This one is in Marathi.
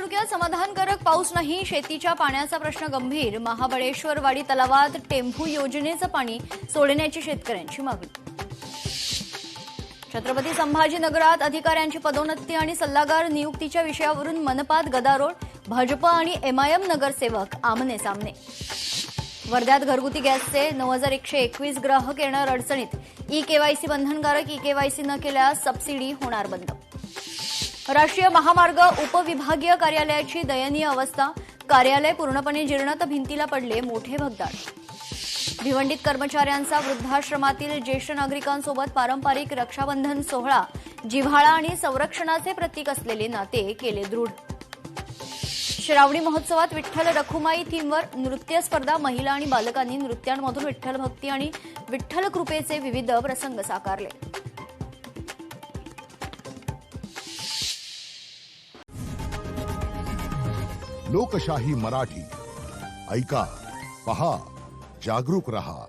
तालुक्यात समाधानकारक पाऊस नाही, शेतीच्या पाण्याचा प्रश्न गंभीर। महाबळेश्वरवाडी तलावात टेंभू योजनेचं पाणी सोडण्याची शेतकऱ्यांची मागणी। छत्रपती संभाजीनगरात अधिकाऱ्यांची पदोन्नती आणि सल्लागार नियुक्तीच्या विषयावरून मनपात गदारोळ, भाजप आणि एमआयएम नगरसेवक आमने सामने। वर्ध्यात घरगुती गॅसचे 9121 ग्राहक येणार अडचणीत, ई केवायसी बंधनकारक, ई केवायसी न केल्यास सबसिडी होणार बंद। राष्ट्रीय महामार्ग उपविभागीय कार्यालयाची दयनीय अवस्था, कार्यालय पूर्णपणे जीर्ण तर भिंतीला पडले मोठे भगदाड। भिवंडीत कर्मचाऱ्यांचा वृद्धाश्रमातील ज्येष्ठ नागरिकांसोबत पारंपरिक रक्षाबंधन सोहळा, जिव्हाळा आणि संरक्षणाचे प्रतीक असलेले नाते केले दृढ। श्रावणी महोत्सवात विठ्ठल रखुमाई थीमवर नृत्य स्पर्धा, महिला आणि बालकांनी नृत्यांमधून विठ्ठल भक्ती आणि विठ्ठल कृपेचे विविध प्रसंग साकारले। लोकशाही मराठी ऐका, पहा, जागरूक रहा।